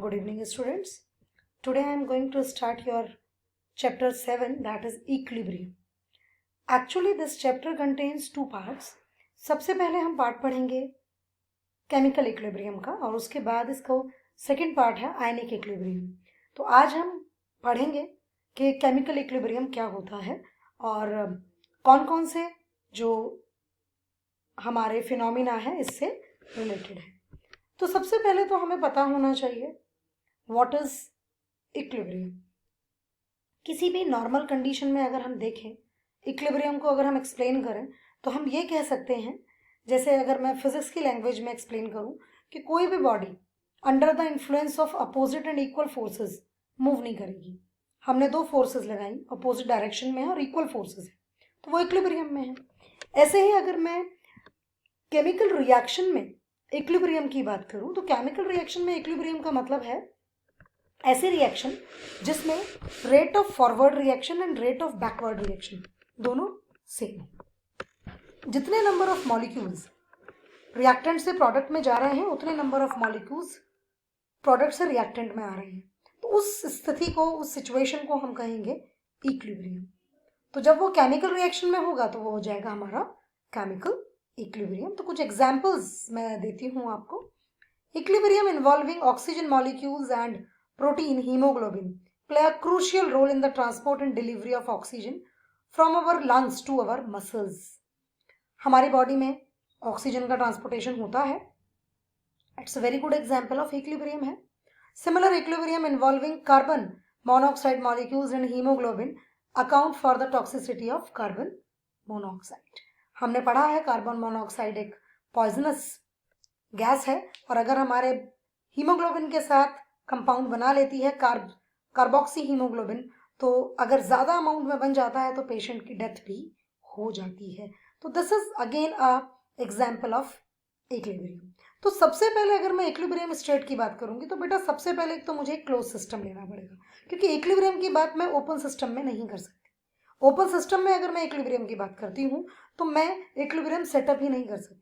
Good evening, students. Today I am going to start your chapter 7, that is equilibrium. Actually, this chapter contains two parts. सबसे पहले हम part पढ़ेंगे chemical equilibrium का और उसके बाद इसका सेकंड पार्ट है आयनिक इक्विलिब्रियम. तो आज हम पढ़ेंगे कि केमिकल इक्विलिब्रियम क्या होता है और कौन कौन से जो हमारे फिनोमिना है इससे रिलेटेड है. तो सबसे पहले तो हमें पता होना चाहिए व्हाट इज इक्विलिब्रियम. किसी भी नॉर्मल कंडीशन में अगर हम देखें इक्विलिब्रियम को अगर हम एक्सप्लेन करें तो हम ये कह सकते हैं, जैसे अगर मैं फिजिक्स की लैंग्वेज में एक्सप्लेन करूं कि कोई भी body under the influence of opposite and equal forces move नहीं करेगी. हमने दो फोर्सेस लगाई, अपोजिट डायरेक्शन में है और इक्वल फोर्सेस है, तो वो इक्विलिब्रियम में है. ऐसे ही अगर मैं केमिकल रिएक्शन में इक्विलिब्रियम की बात करूं तो केमिकल रिएक्शन में इक्विलिब्रियम का मतलब है ऐसे रिएक्शन जिसमें rate of forward reaction and rate of backward reaction दोनों सेम हो. जितने नंबर ऑफ मॉलिक्यूल्स रिएक्टेंट से प्रोडक्ट में जा रहे हैं उतने नंबर ऑफ मॉलिक्यूल्स प्रोडक्ट से रिएक्टेंट में आ रहे हैं. तो उस स्थिति को, उस सिचुएशन को हम कहेंगे इक्विलिब्रियम. तो जब वो केमिकल रिएक्शन में होगा तो वो हो जाएगा हमारा केमिकल इक्विलिब्रियम. तो कुछ एग्जांपल्स मैं देती हूँ आपको. Equilibrium involving oxygen molecules and protein haemoglobin play a crucial role in the transport and delivery of oxygen from our lungs to our muscles. हमारी बॉडी में ऑक्सीजन का ट्रांसपोर्टेशन होता है. It's a very good example of equilibrium है. Similar equilibrium involving carbon monoxide molecules and haemoglobin account for the toxicity of carbon monoxide. हमने पढ़ा है carbon monoxide एक पॉइजनस गैस है और अगर हमारे हीमोग्लोबिन के साथ कंपाउंड बना लेती है कार्बोक्सी हीमोग्लोबिन, तो अगर ज़्यादा अमाउंट में बन जाता है तो पेशेंट की डेथ भी हो जाती है. तो this is again a example of equilibrium. तो सबसे पहले अगर मैं इक्विलिब्रियम स्टेट की बात करूंगी तो बेटा सबसे पहले एक तो मुझे एक क्लोज सिस्टम लेना पड़ेगा, क्योंकि इक्विलिब्रियम की बात मैं ओपन सिस्टम में नहीं कर सकती. ओपन सिस्टम में अगर मैं इक्विलिब्रियम की बात करती हूँ तो मैं इक्विलिब्रियम सेटअप ही नहीं कर सकती.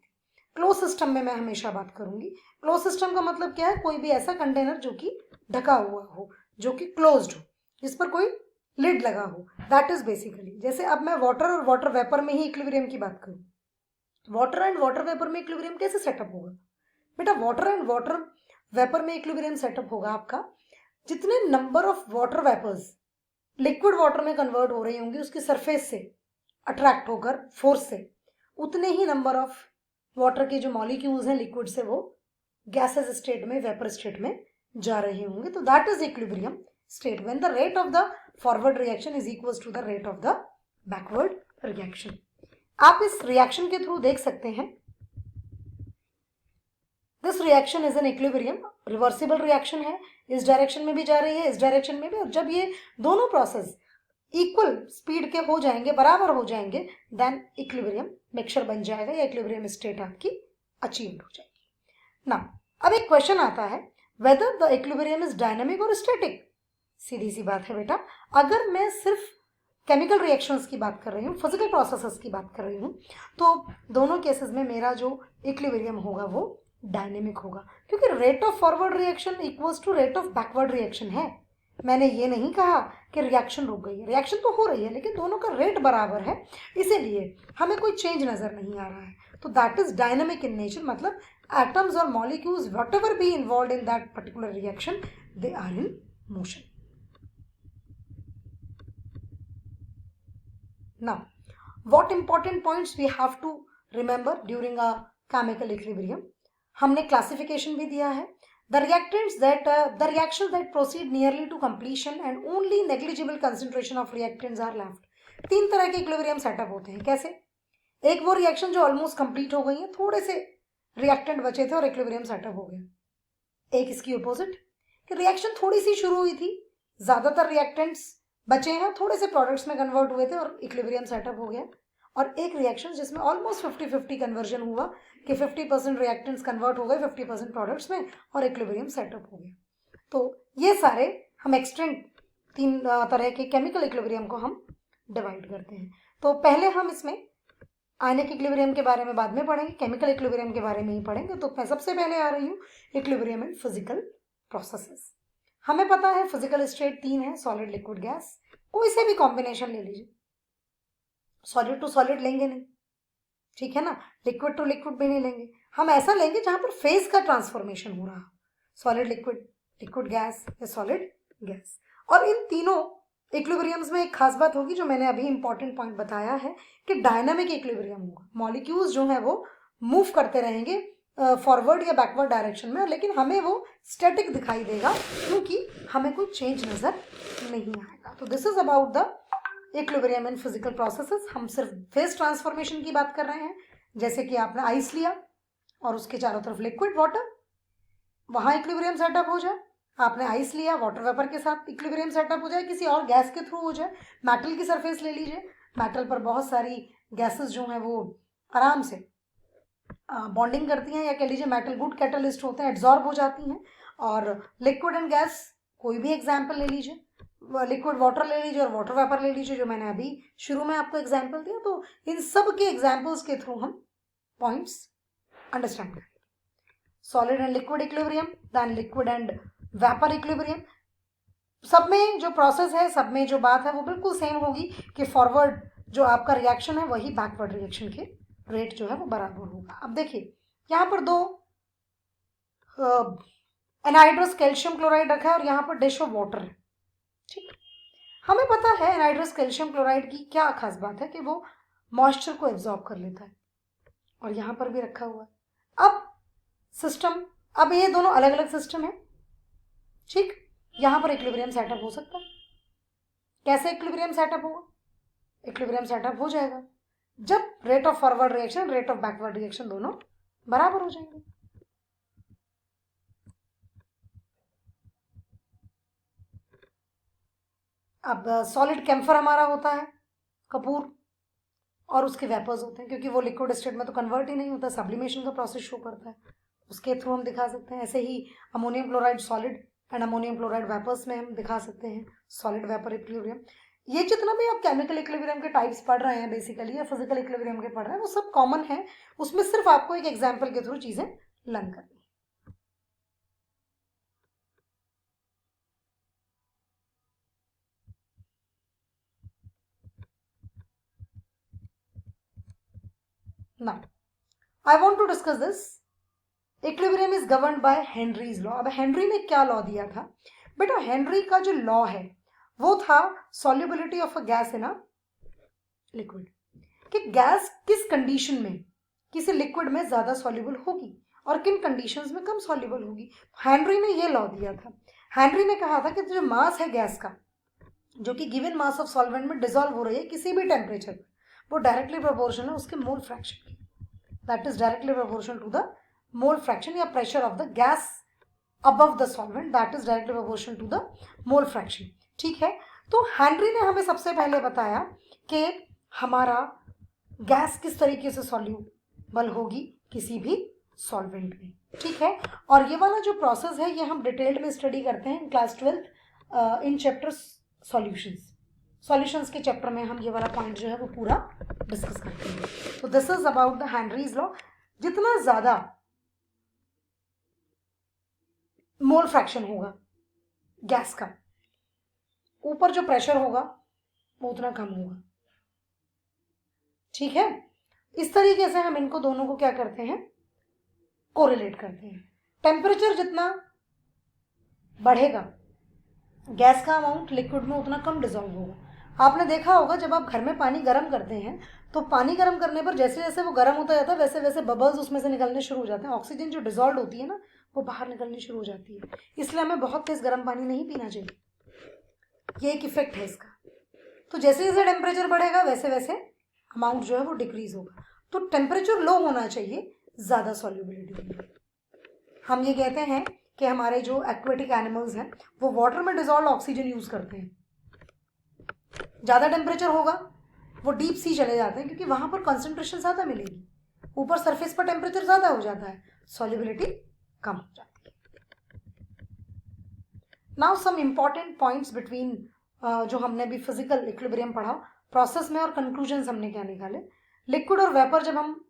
क्लोज सिस्टम में मैं हमेशा बात करूंगी. क्लोज सिस्टम का मतलब क्या है? कोई भी ऐसा कंटेनर जो कि ढका हुआ हो, जो कि क्लोज्ड हो, जिस पर कोई लिड लगा हो. दैट इज बेसिकली, जैसे अब मैं वाटर और वाटर वेपर में ही इक्विलिब्रियम की बात करूं, वाटर एंड वाटर वेपर में इक्विलिब्रियम कैसे सेटअप होगा? बेटा वाटर एंड वाटर वेपर में इक्विलिब्रियम सेटअप होगा आपका जितने number of water vapours liquid water में कन्वर्ट हो रही होंगी उसकी सरफेस से अट्रैक्ट होकर फोर्स से, उतने ही नंबर ऑफ वाटर के जो मॉलिक्यूल्स हैं लिक्विड से वो गैसेस स्टेट में, वेपर स्टेट में जा रहे होंगे. तो that is equilibrium state when the rate of the forward reaction is equal to the rate of the backward reaction. आप इस रिएक्शन के थ्रू देख सकते हैं this reaction is an equilibrium. Reversible reaction है, इस डायरेक्शन में भी जा रही है, इस डायरेक्शन में भी. और जब ये दोनों प्रोसेस इक्वल स्पीड के हो जाएंगे, बराबर हो जाएंगे, देन इक्विलिब्रियम मिक्सचर बन जाएगा या इक्विलिब्रियम स्टेट आपकी अचीव्ड हो जाएगी. ना अब एक क्वेश्चन आता है whether the equilibrium is dynamic और स्टैटिक. सीधी सी बात है बेटा, अगर मैं सिर्फ केमिकल रिएक्शंस की बात कर रही हूँ, फिजिकल प्रोसेसेस की बात कर रही हूँ, तो दोनों केसेस में मेरा जो इक्विलिब्रियम होगा वो डायनेमिक होगा, क्योंकि rate of forward reaction equals to rate of backward reaction है. मैंने ये नहीं कहा कि रिएक्शन रुक गई है, रिएक्शन तो हो रही है लेकिन दोनों का रेट बराबर है, इसीलिए हमें कोई चेंज नजर नहीं आ रहा है. तो that is dynamic in nature. मतलब एटम्स और molecules whatever be involved in that particular reaction they are in motion. Now, what important points we have to remember during a chemical equilibrium? हमने classification भी दिया है. The reactions that proceed nearly to completion and only negligible concentration of reactants are left. 3 तरह के equilibrium setup होते हैं. कैसे? एक वो रिएक्शन जो ऑलमोस्ट कंप्लीट हो गई है, थोड़े से रिएक्टेंट बचे थे और इक्विलिब्रियम सेटअप हो गया. एक इसकी अपोजिट कि रिएक्शन थोड़ी सी शुरू हुई थी, ज्यादातर रिएक्टेंट्स बचे हैं, थोड़े से प्रोडक्ट्स में कन्वर्ट हुए थे और इक्विलिब्रियम सेटअप हो गया. और एक रिएक्शन जिसमें ऑलमोस्ट 50-50 कन्वर्जन हुआ कि 50% रिएक्टेंट्स कन्वर्ट हो गए 50% प्रोडक्ट्स में और इक्विलिब्रियम सेटअप हो गया. तो ये सारे हम एक्सटेंट 3 तरह के केमिकल इक्विलिब्रियम को हम डिवाइड करते हैं. तो पहले हम इसमें आयनिक इक्विलिब्रियम के बारे में बाद में पढ़ेंगे, केमिकल इक्विलिब्रियम के बारे में ही पढ़ेंगे. तो मैं सबसे पहले आ रही हूँ इक्विलिब्रियम इन फिजिकल प्रोसेसेस। हमें पता है फिजिकल स्टेट 3 है, सॉलिड लिक्विड गैस। कोई से भी कॉम्बिनेशन ले लीजिए, सॉलिड टू सॉलिड लेंगे नहीं, ठीक है ना, लिक्विड टू लिक्विड भी नहीं लेंगे, हम ऐसा लेंगे जहां पर फेज का ट्रांसफॉर्मेशन हो रहा हो, सॉलिड लिक्विड, लिक्विड गैस या सॉलिड गैस। और इन तीनों इक्विलिब्रियम्स में एक खास बात होगी जो मैंने अभी इंपॉर्टेंट पॉइंट बताया है कि डायनामिक इक्विलिब्रियम होगा। मॉलिक्यूल्स जो है वो मूव करते रहेंगे फॉरवर्ड या बैकवर्ड डायरेक्शन में, लेकिन हमें वो स्टैटिक दिखाई देगा क्योंकि हमें कोई चेंज नजर नहीं आएगा। तो this is about the equilibrium in physical processes. हम सिर्फ फेज ट्रांसफॉर्मेशन की बात कर रहे हैं, जैसे कि आपने आइस लिया और उसके चारों तरफ लिक्विड वाटर, वहां इक्विलिब्रियम सेटअप हो जाए। आपने आइस लिया, वाटर वेपर के साथ इक्विलिब्रियम सेटअप हो जाए, किसी और गैस के थ्रू हो जाए। मेटल की सरफेस ले लीजिए, मेटल पर बहुत सारी गैसेस जो हैं वो आराम से बॉन्डिंग करती हैं, या कह लीजिए मेटल गुड कैटलिस्ट होते हैं, एब्जॉर्ब हो जाती हैं। और लिक्विड एंड गैस कोई भी एग्जाम्पल ले लीजिए, लिक्विड वाटर ले लीजिए और वाटर वेपर ले लीजिए, जो मैंने अभी शुरू में आपको एग्जाम्पल दिया। तो इन सब के एग्जाम्पल्स के थ्रू हम पॉइंट्स अंडरस्टैंड करें। Solid and liquid equilibrium, then liquid and vapour equilibrium. सब में जो प्रोसेस है, सब में जो बात है वो बिल्कुल सेम होगी कि फॉरवर्ड जो आपका रिएक्शन है वही बैकवर्ड रिएक्शन के रेट जो है वो बराबर होगा। अब देखिए यहाँ पर दो एनहाइड्रस कैल्शियम क्लोराइड रखा है और यहाँ पर डिश ऑफ वाटर है, ठीक। हमें पता है एनहाइड्रस कैल्शियम क्लोराइड की क्या खास बात है कि वो मॉइस्चर को एब्जॉर्ब कर लेता है, और यहाँ पर भी रखा हुआ है। अब सिस्टम, अब ये दोनों अलग अलग सिस्टम है, ठीक। यहाँ पर इक्विलिब्रियम सेटअप हो सकता है। कैसे इक्विलिब्रियम सेटअप होगा? इक्विलिब्रियम सेटअप हो जाएगा जब rate of forward reaction, rate of backward reaction दोनों बराबर हो जाएंगे। अब सॉलिड कैम्फर हमारा होता है, कपूर, और उसके वेपर्स होते हैं, क्योंकि वो लिक्विड स्टेट में तो कन्वर्ट ही नहीं होता, सब्लिमेशन का प्रोसेस शो करता है, उसके थ्रू हम दिखा सकते हैं। ऐसे ही ammonium chloride solid and ammonium chloride vapours में हम दिखा सकते हैं सॉलिड वेपर इक्विलिब्रियम। ये जितना भी आप केमिकल इक्विलिब्रियम के टाइप्स पढ़ रहे हैं बेसिकली, या फिजिकल इक्विलिब्रियम के पढ़ रहे हैं, वो सब कॉमन है, उसमें सिर्फ आपको एक एग्जाम्पल के थ्रू चीजें लर्न करनी है। Now, I want to discuss this. Equilibrium is governed by Henry's law. अब हेनरी ने क्या लॉ दिया था बेटा? हेनरी का जो लॉ है वो था solubility of a gas in a liquid, कि गैस किस कंडीशन में किसी लिक्विड में ज्यादा सॉल्युबल होगी और किन कंडीशंस में कम सॉल्युबल होगी। हेनरी ने ये लॉ दिया था। हेनरी ने कहा था कि जो मास है गैस का, जो कि गिवन मास ऑफ सॉल्वेंट में डिसॉल्व हो रही है किसी भी टेम्परेचर पर, वो डायरेक्टली प्रोपोर्शनल है उसके मोल फ्रैक्शन की। That is directly proportional to the mole fraction या pressure of the gas above the solvent, that is directly proportional to the mole fraction, ठीक है। तो हेनरी ने हमें सबसे पहले बताया कि हमारा गैस किस तरीके से सॉल्यूबल होगी किसी भी सॉल्वेंट में, ठीक है। और ये वाला जो प्रोसेस है ये हम डिटेल्ड में स्टडी करते हैं क्लास 12 इन चैप्टर सॉल्यूशंस के चैप्टर में हम ये वाला पॉइंट जो है वो पूरा डिस्कस करते हैं। तो this is about the Henry's law. जितना ज्यादा मोल फ्रैक्शन होगा गैस का, ऊपर जो प्रेशर होगा वो उतना कम होगा, ठीक है। इस तरीके से हम इनको दोनों को क्या करते हैं, कोरिलेट करते हैं। टेम्परेचर जितना बढ़ेगा गैस का अमाउंट लिक्विड में उतना कम डिसॉल्व होगा। आपने देखा होगा जब आप घर में पानी गर्म करते हैं तो पानी गर्म करने पर जैसे जैसे वो गर्म होता जाता है वैसे वैसे बबल्स उसमें से निकलने शुरू हो जाते हैं, ऑक्सीजन जो डिसॉल्व होती है ना वो बाहर निकलनी शुरू हो जाती है। इसलिए हमें बहुत तेज गर्म पानी नहीं पीना चाहिए, ये एक इफेक्ट है इसका। तो जैसे जैसे टेम्परेचर बढ़ेगा वैसे वैसे अमाउंट जो है वो डिक्रीज होगा। तो टेम्परेचर लो होना चाहिए, ज़्यादा सॉल्युबिलिटी होगी। हम ये कहते हैं कि हमारे जो एक्वेटिक एनिमल्स हैं वो वाटर में डिसॉल्व ऑक्सीजन यूज करते हैं। ज़्यादा टेम्परेचर होगा वो डीप सी चले जाते हैं क्योंकि वहां पर कॉन्सेंट्रेशन ज़्यादा मिलेगी, ऊपर सरफेस पर टेम्परेचर ज़्यादा हो जाता है, सॉल्युबिलिटी कम हो जाती है। Now some important points between जो हमने भी फिजिकल इक्विलिब्रियम पढ़ा प्रोसेस में और कंक्लूजन्स हमने क्या निकाले। लिक्विड और वेपर जब हम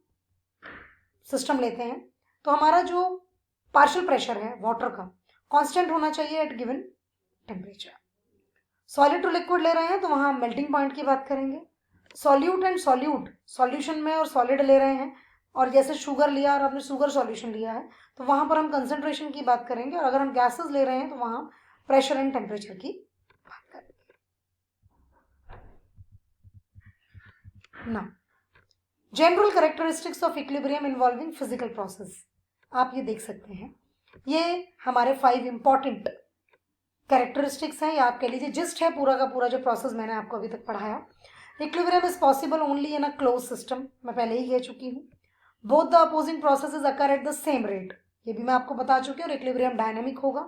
सिस्टम लेते हैं तो हमारा जो पार्शियल प्रेशर है वाटर का कांस्टेंट होना चाहिए at given temperature. Solid to liquid ले रहे हैं तो वहां हम मेल्टिंग पॉइंट की बात करेंगे। सॉल्यूट एंड सॉल्यूट, सॉल्यूशन में और सॉलिड ले रहे हैं, और जैसे शुगर लिया और आपने शुगर सॉल्यूशन लिया है तो वहां पर हम कंसंट्रेशन की बात करेंगे, और अगर हम गैसेस ले रहे हैं तो वहां प्रेशर एंड टेम्परेचर की बात करेंगे। ना general characteristics of equilibrium involving physical process, आप ये देख सकते हैं, ये हमारे 5 इंपॉर्टेंट कैरेक्टरिस्टिक्स हैं, या आप कह लीजिए जिस्ट है पूरा का पूरा जो प्रोसेस मैंने आपको अभी तक पढ़ाया। Equilibrium is possible only in a close system, मैं पहले ही कह चुकी हूँ। Both the opposing processes occur at the same rate, ये भी मैं आपको बता चुकी हूँ, और इक्विलिब्रियम डायनामिक होगा।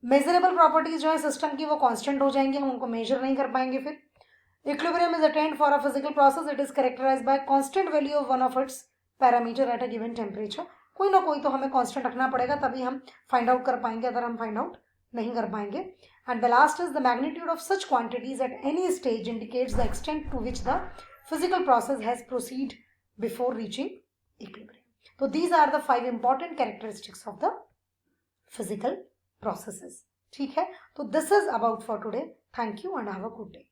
मेजरेबल प्रॉपर्टीज जो है सिस्टम की वो कांस्टेंट हो जाएंगी, हम उनको मेजर नहीं कर पाएंगे। फिर equilibrium is attained for a physical process, it is characterized by constant value of one of its parameter at a given temperature. कोई ना कोई तो हमें कांस्टेंट रखना पड़ेगा, तभी हम फाइंड आउट कर पाएंगे, अगर हम फाइंड आउट नहीं कर पाएंगे। And the last is the magnitude of such quantities at any stage indicates the extent to which the physical process has proceed before reaching equilibrium. तो these are the 5 important characteristics of the physical processes. ठीक है, तो this is about for today. Thank you and have a good day.